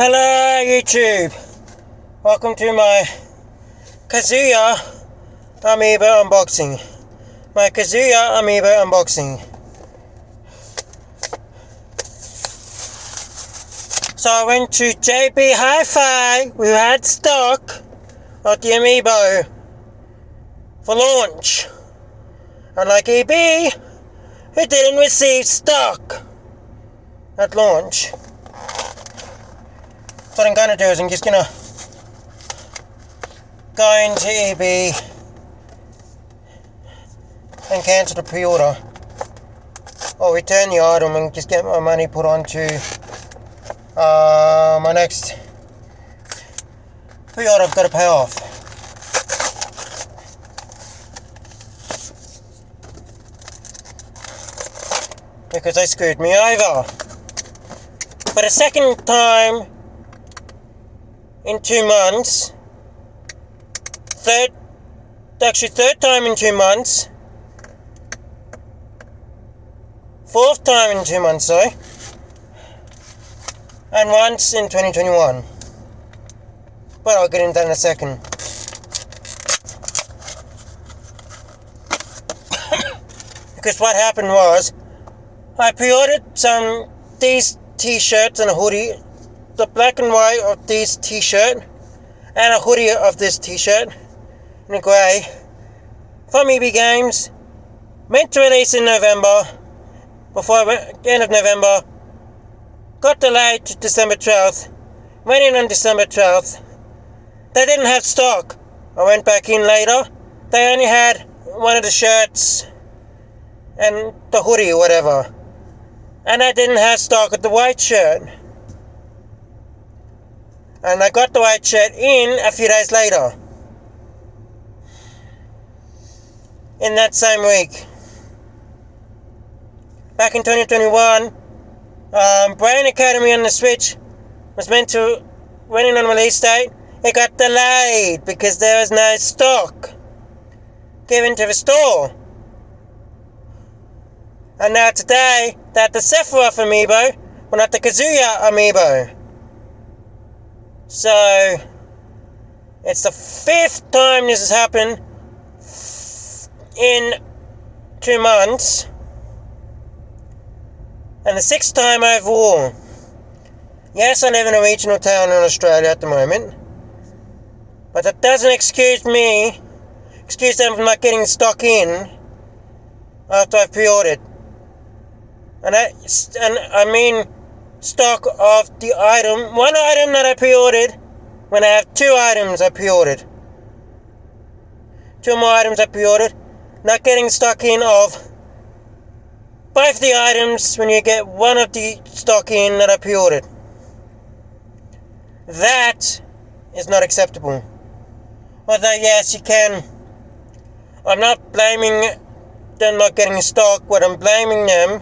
Hello YouTube, welcome to my Kazuya amiibo unboxing. So I went to JB Hi-Fi, who had stock of the amiibo for launch. Unlike EB, who didn't receive stock at launch. So what I'm gonna do is I'm just gonna go into EB and cancel the pre-order, or return the item and just get my money put onto my next pre-order I've got to pay off. Because they screwed me over. For the second time in 2 months, third time in 2 months, fourth time in 2 months, sorry, and once in 2021. But I'll get into that in a second. Because what happened was, I pre-ordered these t-shirts and a hoodie, the black and white of this t-shirt, and a hoodie of this t-shirt, in a grey, from EB Games, meant to release in November, before end of November, got delayed to December 12th, went in on December 12th, they didn't have stock. I went back in later, they only had one of the shirts and the hoodie or whatever, and I didn't have stock of the white shirt. And I got the white shirt in a few days later, in that same week. Back in 2021, Brain Academy on the Switch was meant to went in on release date. It got delayed because there was no stock given to the store. And now today, that the Sephiroth amiibo, well, not the Kazuya amiibo. So, it's the 5th time this has happened in 2 months, and the 6th time overall. Yes, I live in a regional town in Australia at the moment, but that doesn't excuse them from not getting stock in after I've pre-ordered. And I mean stock of the item, one item that I pre-ordered, when I have 2 items I pre-ordered. 2 more items I pre-ordered, not getting stock in of both the items when you get one of the stock in that I pre-ordered. That is not acceptable. Although yes, you can, I'm not blaming them not getting stock. What I'm blaming them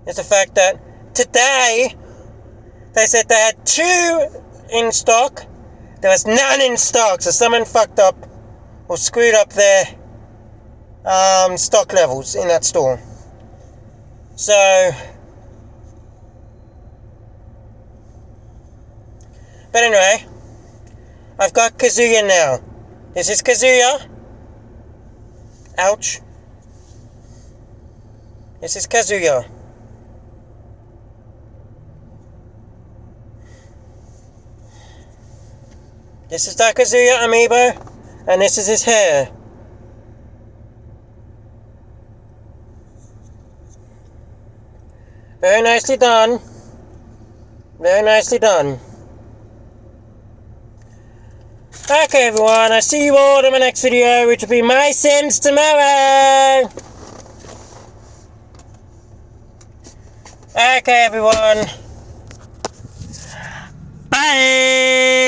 is the fact that today they said they had 2 in stock, there was none in stock, so someone fucked up or screwed up their stock levels in that store. So, but anyway, I've got Kazuya now. This is Kazuya. Ouch. This is Kazuya. This is the Kazuya amiibo, and this is his hair. Very nicely done. Very nicely done. Okay everyone, I'll see you all in my next video, which will be my Sims tomorrow. Okay everyone. Bye.